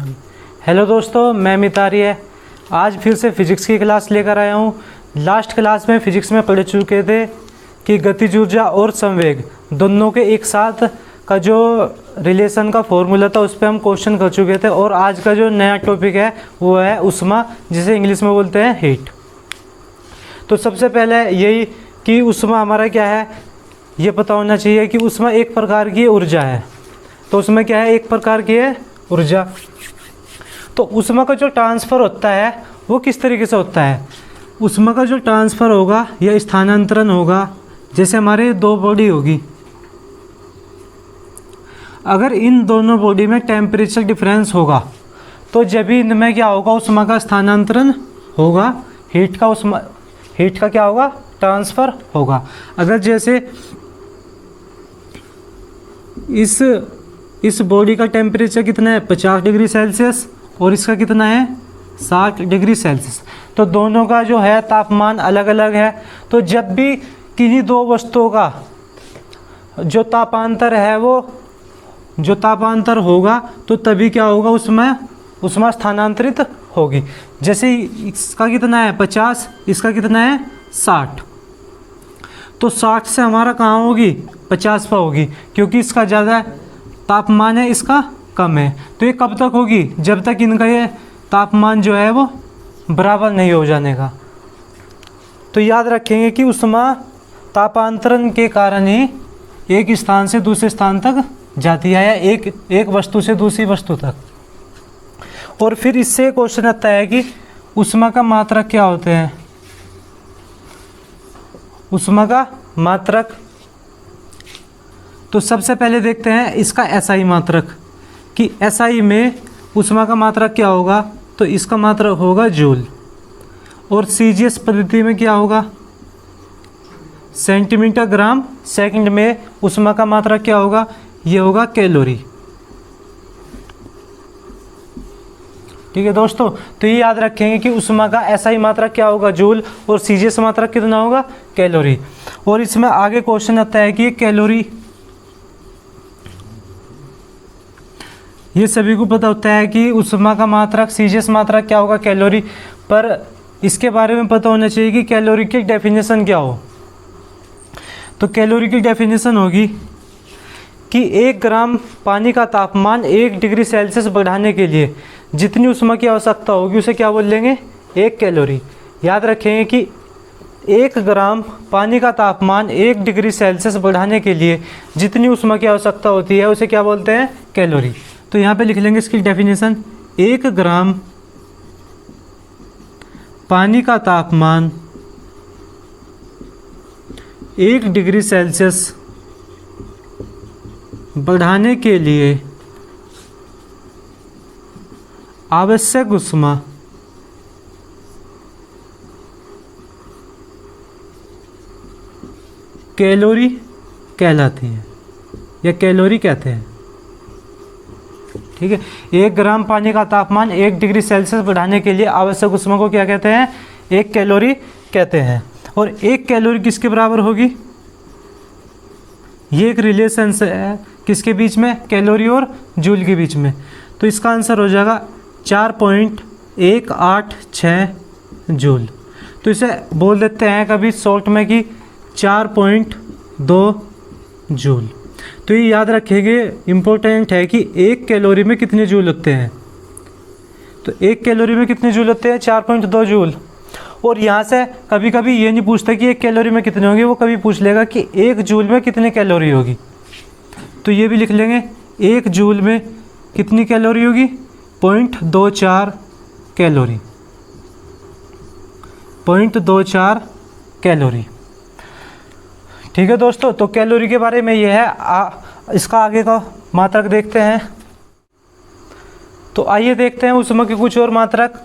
Hello दोस्तों, मैं मितारी है। आज फिर से फिजिक्स की क्लास लेकर आया हूँ। लास्ट क्लास में फिजिक्स में पढ़ चुके थे कि गतिज ऊर्जा और संवेग दोनों के एक साथ का जो रिलेशन का फॉर्मूला था उस पर हम क्वेश्चन कर चुके थे। और आज का जो नया टॉपिक है वो है ऊष्मा, जिसे इंग्लिश में बोलते हैं हीट। तो सबसे पहले यही कि ऊष्मा हमारा क्या है ये पता होना चाहिए कि ऊष्मा एक प्रकार की ऊर्जा है। तो उसमें क्या है, एक प्रकार की है ऊर्जा। तो ऊष्मा का जो ट्रांसफ़र होता है वो किस तरीके से होता है। ऊष्मा का जो ट्रांसफ़र होगा या स्थानांतरण होगा, जैसे हमारे दो बॉडी होगी, अगर इन दोनों बॉडी में टेम्परेचर डिफरेंस होगा तो जब भी इनमें क्या होगा, ऊष्मा का स्थानांतरण होगा, हीट का क्या होगा, ट्रांसफ़र होगा। अगर जैसे इस बॉडी का टेम्परेचर कितना है 50 डिग्री सेल्सियस और इसका कितना है 60 डिग्री सेल्सियस, तो दोनों का जो है तापमान अलग अलग है। तो जब भी किन्हीं दो वस्तुओं का जो तापांतर होगा तो तभी क्या होगा, उसमें ऊष्मा स्थानांतरित होगी। जैसे इसका कितना है 50, इसका कितना है 60, तो 60 से हमारा कहाँ होगी 50 पर होगी, क्योंकि इसका ज़्यादा तापमान है, इसका कम है। तो ये कब तक होगी, जब तक इनका ये तापमान जो है वो बराबर नहीं हो जाने का। तो याद रखेंगे कि ऊष्मा तापांतरण के कारण ही एक स्थान से दूसरे स्थान तक जाती है, या एक वस्तु से दूसरी वस्तु तक। और फिर इससे क्वेश्चन आता है कि ऊष्मा का मात्रक क्या होते हैं। ऊष्मा का मात्रक, तो सबसे पहले देखते हैं इसका एसआई मात्रक, कि एसआई में ऊष्मा का मात्रक क्या होगा। तो इसका मात्रक होगा जूल। और सीजीएस पद्धति में क्या होगा, सेंटीमीटर ग्राम सेकंड में ऊष्मा का मात्रक क्या होगा, ये होगा कैलोरी। ठीक है दोस्तों, तो ये याद रखेंगे कि ऊष्मा का एसआई मात्रक क्या होगा जूल, और सीजीएस मात्रक कितना होगा कैलोरी। और इसमें आगे क्वेश्चन आता है कि कैलोरी, ये सभी को पता होता है कि ऊष्मा का मात्रक सीजीएस मात्रक क्या होगा कैलोरी, पर इसके बारे में पता होना चाहिए कि कैलोरी की डेफिनेशन क्या हो। तो कैलोरी की डेफिनेशन होगी कि 1 ग्राम पानी का तापमान 1 डिग्री सेल्सियस बढ़ाने के लिए जितनी ऊष्मा की आवश्यकता होगी उसे क्या बोल लेंगे, 1 कैलोरी। याद रखेंगे कि 1 ग्राम पानी का तापमान 1 डिग्री सेल्सियस बढ़ाने के लिए जितनी ऊष्मा की आवश्यकता होती है उसे क्या बोलते हैं, कैलोरी। तो यहाँ पे लिख लेंगे इसकी डेफिनेशन, 1 ग्राम पानी का तापमान 1 डिग्री सेल्सियस बढ़ाने के लिए आवश्यक ऊष्मा कैलोरी कहलाती है, या कैलोरी कहते हैं। ठीक है, 1 ग्राम पानी का तापमान 1 डिग्री सेल्सियस बढ़ाने के लिए आवश्यक ऊष्मा को क्या कहते हैं, 1 कैलोरी कहते हैं। और 1 कैलोरी किसके बराबर होगी, ये एक रिलेशन है किसके बीच में, कैलोरी और जूल के बीच में। तो इसका आंसर हो जाएगा 4.186 जूल। तो इसे बोल देते हैं कभी शॉर्ट में कि 4.2 जूल। तो ये याद रखेंगे, इम्पोर्टेंट है कि 1 कैलोरी में कितने जूल होते हैं। तो 1 कैलोरी में कितने जूल होते हैं, 4.2 जूल। और यहाँ से कभी कभी ये नहीं पूछता कि 1 कैलोरी में कितने होंगे, वो कभी पूछ लेगा कि 1 जूल में कितने कैलोरी होगी। तो ये भी लिख लेंगे, 1 जूल में कितनी कैलोरी होगी, 0.24 कैलोरी, 0.24 कैलोरी। ठीक है दोस्तों, तो कैलोरी के बारे में ये है। इसका आगे का मात्रक देखते हैं। तो आइए देखते हैं ऊष्मा के कुछ और मात्रक।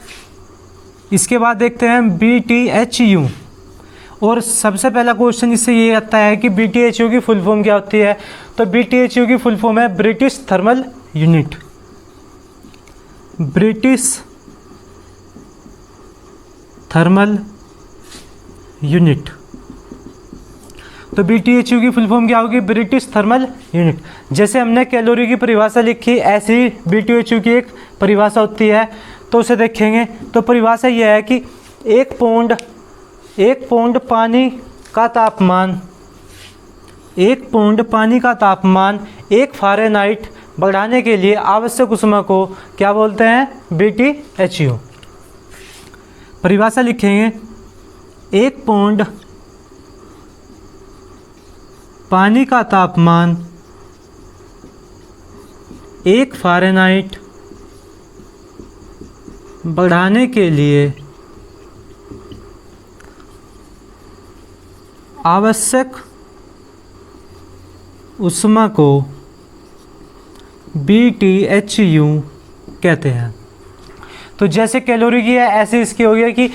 इसके बाद देखते हैं BTHU। और सबसे पहला क्वेश्चन इससे ये आता है कि BTHU की फुल फॉर्म क्या होती है। तो BTHU की फुल फॉर्म है British thermal unit, British thermal unit. तो BTHU की फुल फॉर्म क्या होगी? British thermal unit. जैसे हमने कैलोरी की परिभाषा लिखी, ऐसे ही BTHU की एक परिभाषा होती है, तो उसे देखेंगे। तो परिभाषा यह है कि एक पौंड पानी का तापमान, 1 फ़ारेनहाइट बढ़ाने के लिए आवश्यक ऊष्मा को क्या बोलते हैं? BTHU। परिभाषा लिखेंगे, 1 पौंड पानी का तापमान 1 फ़ारेनहाइट बढ़ाने के लिए आवश्यक ऊष्मा को BTHU कहते हैं। तो जैसे कैलोरी की है, ऐसे इसकी हो गया कि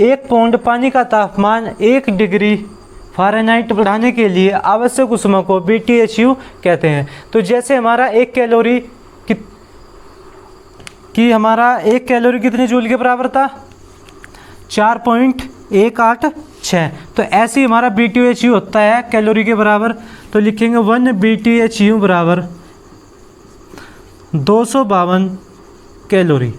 1 पौंड पानी का तापमान 1 डिग्री फ़ारेनहाइट बढ़ाने के लिए आवश्यक ऊष्मा को BTHU कहते हैं। तो जैसे हमारा 1 कैलोरी कितने जूल के बराबर था? 4.186। तो ऐसे ही हमारा BTHU होता है कैलोरी के बराबर। तो लिखेंगे 1 BTHU बराबर 252 कैलोरी।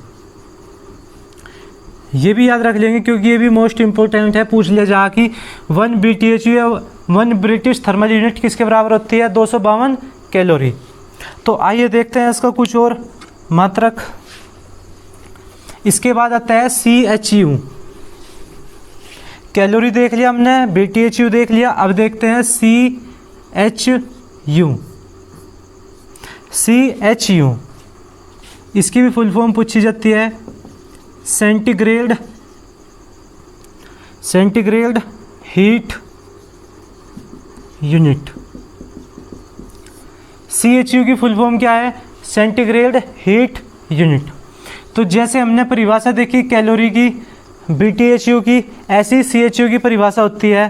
ये भी याद रख लेंगे क्योंकि ये भी मोस्ट इम्पोर्टेंट है, पूछ लिया जा कि 1 BTHU या 1 ब्रिटिश थर्मल यूनिट किसके बराबर होती है? 252 कैलोरी। तो आइए देखते हैं इसका कुछ और मात्रक। इसके बाद आता है CHU। कैलोरी देख लिया हमने, BTHU देख लिया, अब देखते हैं CHU। इसकी भी फुल फॉर्म पूछी जाती है, सेंटीग्रेड हीट यूनिट। CHU की फुल फॉर्म क्या है? Centigrade heat unit. तो जैसे हमने परिभाषा देखी कैलोरी की, BTHU की, ऐसी CHU की परिभाषा होती है।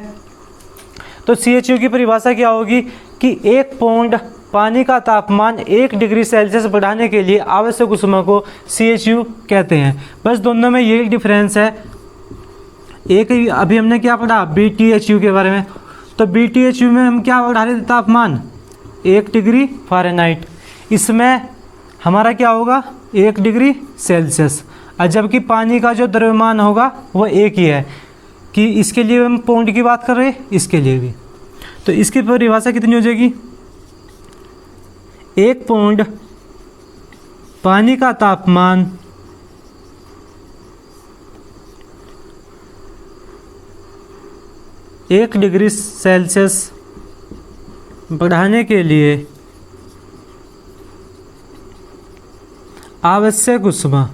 तो CHU की परिभाषा क्या होगी कि 1 पौंड पानी का तापमान 1 डिग्री सेल्सियस बढ़ाने के लिए आवश्यक ऊष्मा को CHU कहते हैं। बस दोनों में यही डिफरेंस है। एक अभी हमने क्या पढ़ा BTHU के बारे में, तो BTHU में हम क्या बढ़ा रहे थे? तापमान 1 डिग्री फ़ारेनहाइट। इसमें हमारा क्या होगा? 1 डिग्री सेल्सियस। और जबकि पानी का जो द्रव्यमान होगा वो एक ही है, कि इसके लिए हम पौंड की बात कर रहे हैं, इसके लिए भी। तो इसकी परिभाषा कितनी हो जाएगी? 1 पौंड पानी का तापमान 1 डिग्री सेल्सियस बढ़ाने के लिए आवश्यक ऊष्मा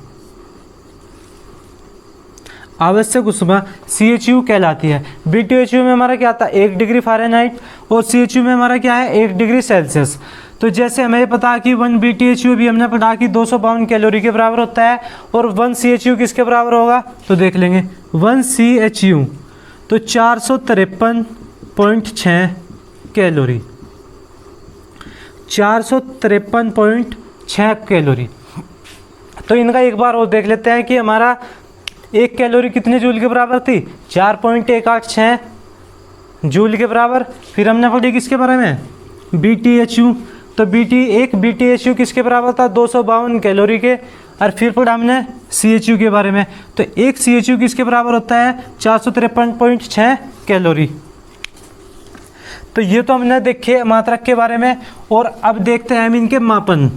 CHU कहलाती है। BTHU में हमारा क्या था? 1 डिग्री फ़ारेनहाइट, और CHU में हमारा क्या है? 1 डिग्री सेल्सियस। तो जैसे हमें पता कि 1 BTHU भी हमने पढ़ा कि 252 कैलोरी के बराबर होता है, और 1 CHU किसके बराबर होगा? तो देख लेंगे 1 CHU तो 453.6 कैलोरी, 453.6 कैलोरी। तो इनका एक बार और देख लेते हैं कि हमारा 1 कैलोरी कितने जूल के बराबर थी? 4.186 जूल के बराबर। फिर हमने पढ़ी किसके बारे में? BTHU। तो BTHU किसके बराबर था? 252 कैलोरी के। और फिर पढ़ा हमने CHU के बारे में, तो 1 CHU किसके बराबर होता है? 453.6 कैलोरी। तो ये तो हमने देखे मात्रक के बारे में। और अब देखते हैं हम इनके मापन,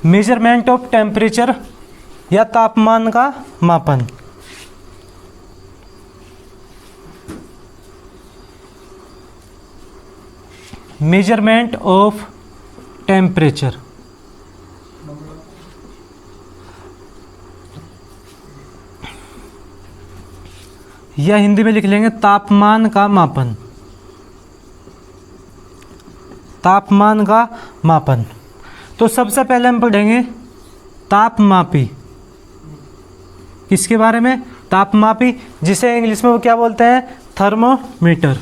मेजरमेंट ऑफ टेम्परेचर या तापमान का मापन। मेजरमेंट ऑफ टेम्परेचर, या हिंदी में लिख लेंगे तापमान का मापन। तापमान का मापन। तो सबसे पहले हम पढ़ेंगे तापमापी। किसके बारे में? तापमापी, जिसे इंग्लिश में वो क्या बोलते हैं? थर्मोमीटर।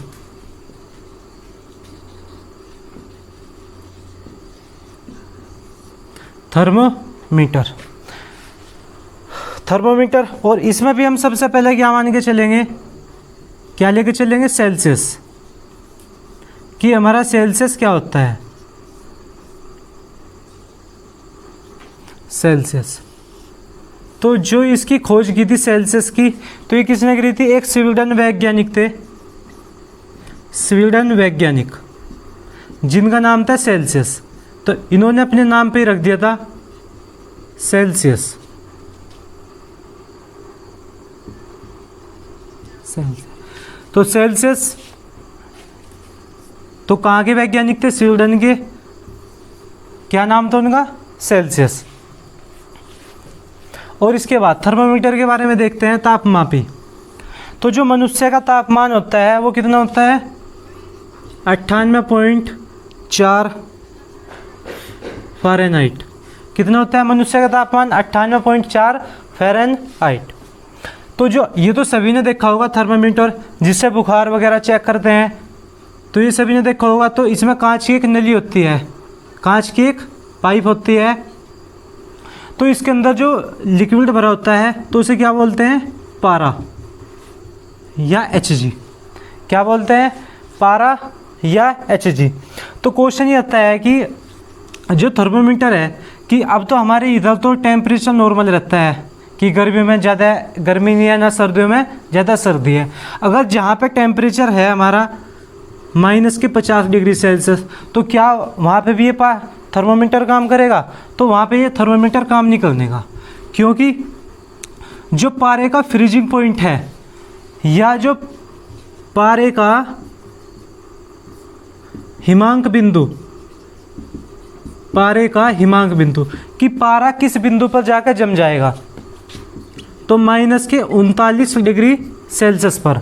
थर्मोमीटर। और इसमें भी हम सबसे पहले क्या मान के चलेंगे क्या लेके चलेंगे, सेल्सियस, कि हमारा सेल्सियस क्या होता है, सेल्सियस। तो जो इसकी खोज की थी सेल्सियस की, तो ये किसने करी थी, एक स्वीडन वैज्ञानिक थे, स्वीडन वैज्ञानिक, जिनका नाम था सेल्सियस। तो इन्होंने अपने नाम पे ही रख दिया था सेल्सियस, तो सेल्सियस। तो कहाँ के वैज्ञानिक थे, स्वीडन के, क्या नाम था उनका, सेल्सियस। और इसके बाद थर्मामीटर के बारे में देखते हैं, तापमापी। तो जो मनुष्य का तापमान होता है वो कितना होता है, 98.4 फ़ारेनहाइट। कितना होता है मनुष्य का तापमान, 98.4 फ़ारेनहाइट। तो जो ये तो सभी ने देखा होगा थर्मामीटर, जिससे बुखार वगैरह चेक करते हैं, तो ये सभी ने देखा होगा। तो इसमें कांच की एक नली होती है, कांच की एक पाइप होती है, तो इसके अंदर जो लिक्विड भरा होता है तो उसे क्या बोलते हैं, पारा या Hg। क्या बोलते हैं, पारा या Hg। तो क्वेश्चन ये आता है कि जो थर्मोमीटर है, कि अब तो हमारे इधर तो टेम्परेचर नॉर्मल रहता है, कि गर्मियों में ज़्यादा गर्मी नहीं है ना सर्दियों में ज़्यादा सर्दी है। अगर जहाँ पे टेम्परेचर है हमारा -50 डिग्री सेल्सियस, तो क्या वहाँ पे भी ये थर्मोमीटर काम करेगा, तो वहाँ पे ये थर्मोमीटर काम नहीं करने का, क्योंकि जो पारे का फ्रीजिंग पॉइंट है, या जो पारे का हिमांक बिंदु, पारे का हिमांक बिंदु, कि पारा किस बिंदु पर जाकर जम जाएगा, तो -39 डिग्री सेल्सियस पर।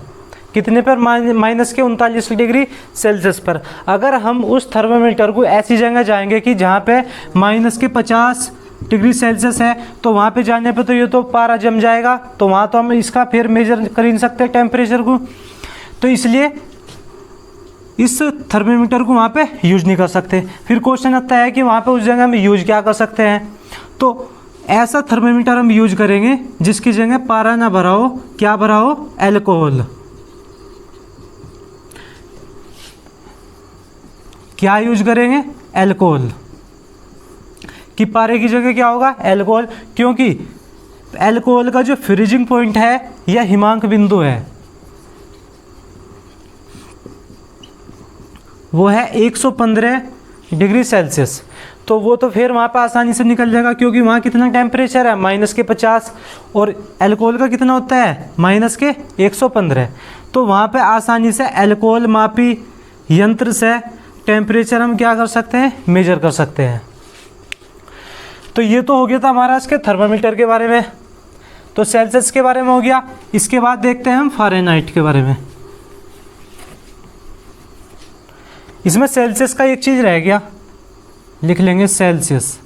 कितने पर, -39 डिग्री सेल्सियस पर। अगर हम उस थर्मामीटर को ऐसी जगह जाएंगे कि जहाँ पे -50 डिग्री सेल्सियस है, तो वहाँ पे जाने पे तो ये तो पारा जम जाएगा, तो वहाँ तो हम इसका फिर मेजर कर ही नहीं सकते टेम्परेचर को। तो इसलिए इस थर्मामीटर को वहाँ पे यूज नहीं कर सकते। फिर क्वेश्चन आता है कि वहाँ पे उस जगह हम यूज क्या कर सकते हैं, तो ऐसा थर्मामीटर हम यूज करेंगे जिसकी जगह पारा ना भरा हो, क्या भरा हो, एल्कोहल। क्या यूज करेंगे, एल्कोहल, कि पारे की जगह क्या होगा, एल्कोहल, क्योंकि एल्कोहल का जो फ्रीजिंग पॉइंट है यह हिमांक बिंदु है, वो है 115 डिग्री सेल्सियस। तो वो तो फिर वहाँ पर आसानी से निकल जाएगा, क्योंकि वहाँ कितना टेम्परेचर है, -50, और एल्कोहल का कितना होता है, -115। तो वहाँ पे आसानी से एल्कोहल मापी यंत्र से टेम्परेचर हम क्या कर सकते हैं, मेजर कर सकते हैं। तो ये तो हो गया था हमारा इसके थर्मामीटर के बारे में, तो सेल्सियस के बारे में हो गया। इसके बाद देखते हैं हम फ़ारेनहाइट के बारे में। इसमें सेल्सियस का एक चीज़ रह गया, लिख लेंगे सेल्सियस।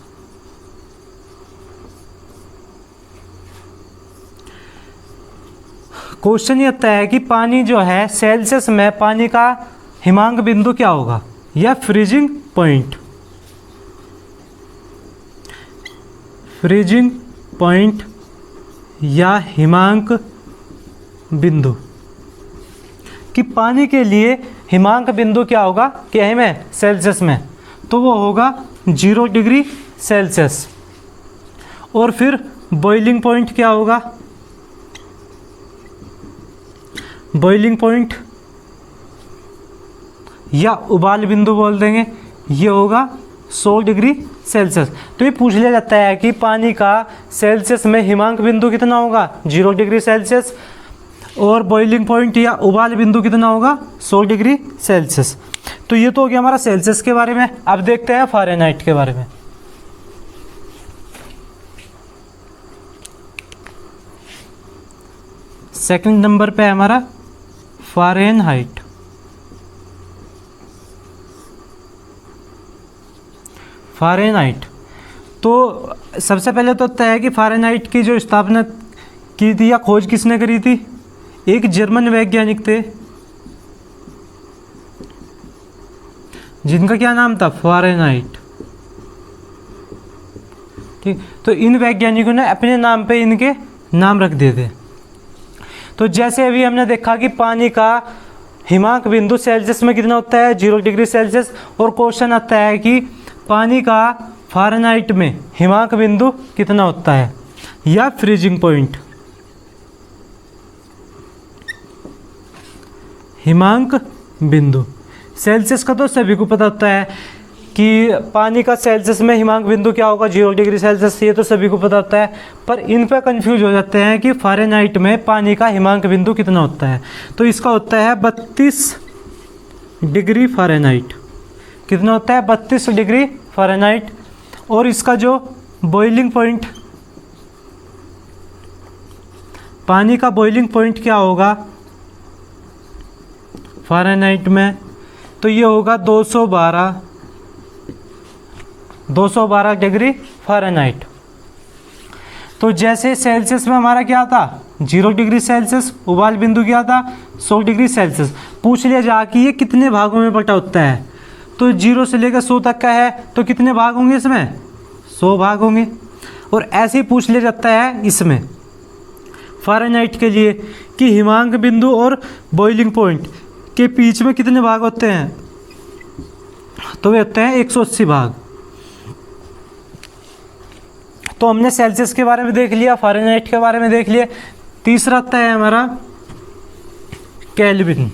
क्वेश्चन ये आता है कि पानी जो है सेल्सियस में, पानी का हिमांक बिंदु क्या होगा, या फ्रीजिंग पॉइंट, फ्रीजिंग पॉइंट या हिमांक बिंदु, कि पानी के लिए हिमांक बिंदु क्या होगा, क्या में, सेल्सियस में, तो वो होगा 0 डिग्री सेल्सियस। और फिर बॉइलिंग पॉइंट क्या होगा, बॉइलिंग पॉइंट या उबाल बिंदु बोल देंगे, ये होगा 100 डिग्री सेल्सियस। तो ये पूछ लिया जाता है कि पानी का सेल्सियस में हिमांक बिंदु कितना होगा, 0 डिग्री सेल्सियस, और बॉइलिंग पॉइंट या उबाल बिंदु कितना होगा, 100 डिग्री सेल्सियस। तो ये तो हो गया हमारा सेल्सियस के बारे में। अब देखते हैं फ़ारेनहाइट के बारे में। सेकंड नंबर पे है हमारा फ़ारेनहाइट। फ़ारेनहाइट, तो सबसे पहले तो तय है कि फ़ारेनहाइट की जो स्थापना की थी या खोज किसने करी थी, एक जर्मन वैज्ञानिक थे, जिनका क्या नाम था, फ़ारेनहाइट। ठीक, तो इन वैज्ञानिकों ने अपने नाम पे इनके नाम रख दिए थे। तो जैसे अभी हमने देखा कि पानी का हिमांक बिंदु सेल्सियस में कितना होता है 0 डिग्री सेल्सियस, और क्वेश्चन आता है कि पानी का फ़ारेनहाइट में हिमांक बिंदु कितना होता है या फ्रीजिंग पॉइंट। हिमांक बिंदु सेल्सियस का तो सभी को पता होता है कि पानी का सेल्सियस में हिमांक बिंदु क्या होगा 0 डिग्री सेल्सियस, ये तो सभी को पता होता है। पर इन पर कंफ्यूज हो जाते हैं कि फ़ारेनहाइट में पानी का हिमांक बिंदु कितना होता है। तो इसका होता है 32 डिग्री फ़ारेनहाइट। कितना होता है 32 डिग्री फ़ारेनहाइट। और इसका जो बॉइलिंग पॉइंट, पानी का बॉइलिंग पॉइंट क्या होगा फ़ारेनहाइट में, तो ये होगा 212 डिग्री फ़ारेनहाइट। तो जैसे सेल्सियस में हमारा क्या था 0 डिग्री सेल्सियस, उबाल बिंदु क्या था 100 डिग्री सेल्सियस। पूछ लिया जा कि ये कितने भागों में बटा होता है, तो 0 से लेकर 100 तक का है, तो कितने भाग होंगे इसमें 100 भाग होंगे। और ऐसे ही पूछ लिया जाता है इसमें फ़ारेनहाइट के लिए कि हिमांक बिंदु और बॉइलिंग पॉइंट के बीच में कितने भाग होते हैं, तो वे होते हैं 180 भाग। तो हमने सेल्सियस के बारे में देख लिया, फ़ारेनहाइट के बारे में देख लिया। तीसरा आता है हमारा केल्विन।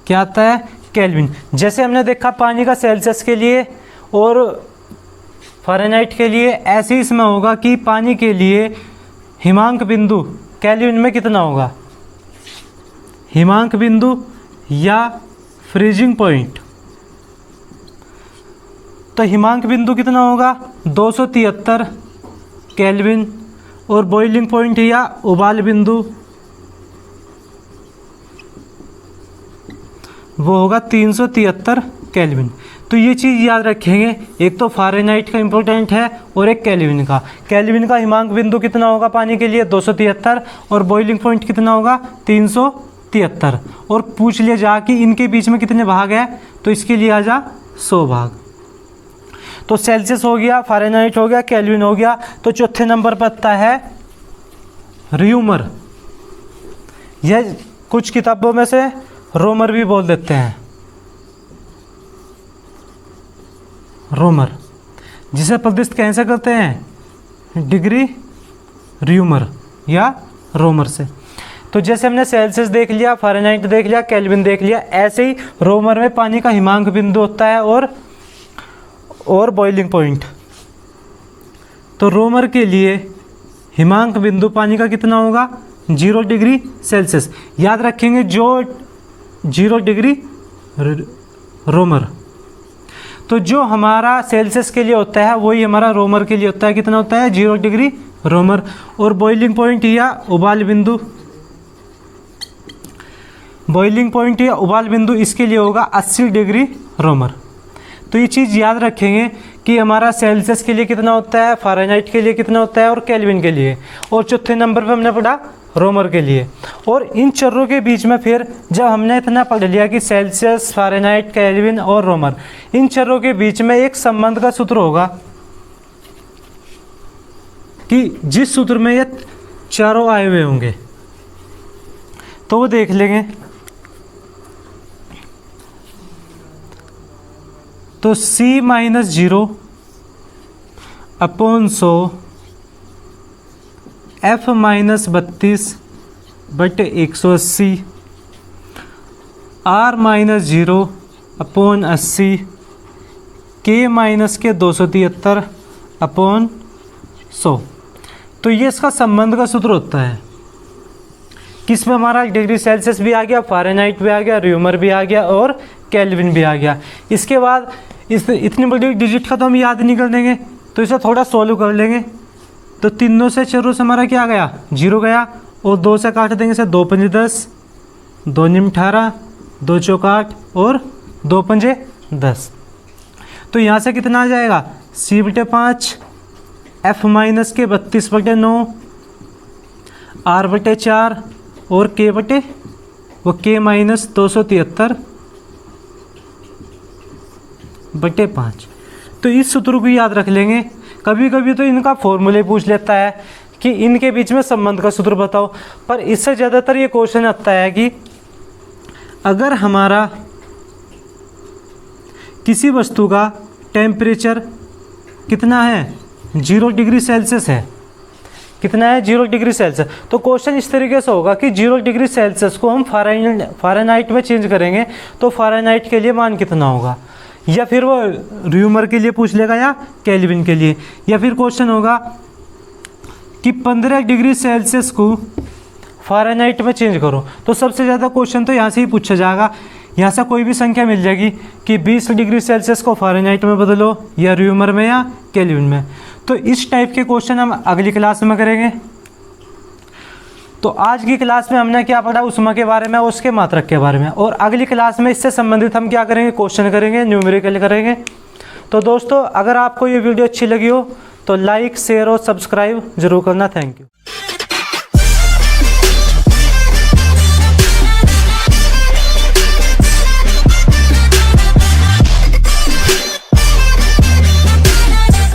क्या आता है केल्विन। जैसे हमने देखा पानी का सेल्सियस के लिए और फ़ारेनहाइट के लिए, ऐसे ही इसमें होगा कि पानी के लिए हिमांक बिंदु केल्विन में कितना होगा, हिमांक बिंदु या फ्रीजिंग पॉइंट। तो हिमांक बिंदु कितना होगा 273 केल्विन, और बॉइलिंग पॉइंट या उबाल बिंदु वो होगा 373 केल्विन। तो ये चीज़ याद रखेंगे, एक तो फ़ारेनहाइट का इम्पोर्टेंट है और एक केल्विन का। केल्विन का हिमांक बिंदु कितना होगा पानी के लिए 273, और बॉइलिंग पॉइंट कितना होगा 373। और पूछ लिया जा कि इनके बीच में कितने भाग है, तो इसके लिए आ जा 100 भाग। तो सेल्सियस हो गया, फ़ारेनहाइट हो गया, केल्विन हो गया। तो चौथे नंबर पर आता है र्यूमर। यह कुछ किताबों में से रोमर भी बोल देते हैं, रोमर, जिसे प्रदिष्ट कैसे करते हैं डिग्री र्यूमर या रोमर से। तो जैसे हमने सेल्सियस देख लिया, फ़ारेनहाइट देख लिया, केल्विन देख लिया, ऐसे ही रोमर में पानी का हिमांक बिंदु होता है और बॉइलिंग पॉइंट। तो रोमर के लिए हिमांक बिंदु पानी का कितना होगा 0 डिग्री सेल्सियस। याद रखेंगे जो 0 डिग्री रोमर, तो जो हमारा सेल्सियस के लिए होता है वही हमारा रोमर के लिए होता है। कितना होता है 0 डिग्री रोमर। और बॉइलिंग पॉइंट या उबाल बिंदु, बॉइलिंग पॉइंट या उबाल बिंदु इसके लिए होगा 80 डिग्री रोमर। तो ये चीज़ याद रखेंगे कि हमारा सेल्सियस के लिए कितना होता है, फ़ारेनहाइट के लिए कितना होता है और केल्विन के लिए। और चौथे नंबर पर हमने पढ़ा रोमर के लिए। और इन चरों के बीच में फिर जब हमने इतना पढ़ लिया कि सेल्सियस, फ़ारेनहाइट, केल्विन और रोमर, इन चरों के बीच में एक संबंध का सूत्र होगा कि जिस सूत्र में ये चारों आए हुए होंगे तो वो देख लेंगे। तो C-0 upon 100 F-32/180 R-0 upon 80 K-273 upon 100। तो ये इसका संबंध का सूत्र होता है। किस में हमारा डिग्री सेल्सियस भी आ गया, फ़ारेनहाइट भी आ गया, र्यूमर भी आ गया और केल्विन भी आ गया। इसके बाद इतनी बड़ी डिजिट का तो हम याद नहीं कर देंगे, तो इसे थोड़ा सॉल्व कर लेंगे। तो तीनों से चरों से हमारा क्या गया 0 गया, और 2 से काट देंगे से 2 पंजे 10, 2 निम 18, 2 चौक 8 और 2 पंजे 10। तो यहाँ से कितना आ जाएगा C/5 F-32/9 R/4 और K-273/5। तो इस सूत्र को याद रख लेंगे। कभी कभी तो इनका फॉर्मूले पूछ लेता है कि इनके बीच में संबंध का सूत्र बताओ, पर इससे ज़्यादातर ये क्वेश्चन आता है कि अगर हमारा किसी वस्तु का टेम्परेचर कितना है, 0 डिग्री सेल्सियस है, कितना है 0 डिग्री सेल्सियस, तो क्वेश्चन इस तरीके से होगा कि 0 डिग्री सेल्सियस को हम फ़ारेनहाइट में चेंज करेंगे तो फ़ारेनहाइट के लिए मान कितना होगा, या फिर वो र्यूमर के लिए पूछ लेगा या केल्विन के लिए, या फिर क्वेश्चन होगा कि 15 डिग्री सेल्सियस को फ़ारेनहाइट में चेंज करो। तो सबसे ज़्यादा क्वेश्चन तो यहाँ से ही पूछा जाएगा, यहाँ से कोई भी संख्या मिल जाएगी कि 20 डिग्री सेल्सियस को फ़ारेनहाइट में बदलो, या र्यूमर में या केल्विन में। तो इस टाइप के क्वेश्चन हम अगली क्लास में करेंगे। तो आज की क्लास में हमने क्या पढ़ा, ऊष्मा के बारे में, उसके मात्रक के बारे में, और अगली क्लास में इससे संबंधित हम क्या करेंगे, क्वेश्चन करेंगे, न्यूमेरिकल करेंगे। तो दोस्तों अगर आपको ये वीडियो अच्छी लगी हो तो लाइक, शेयर और सब्सक्राइब जरूर करना। Thank you.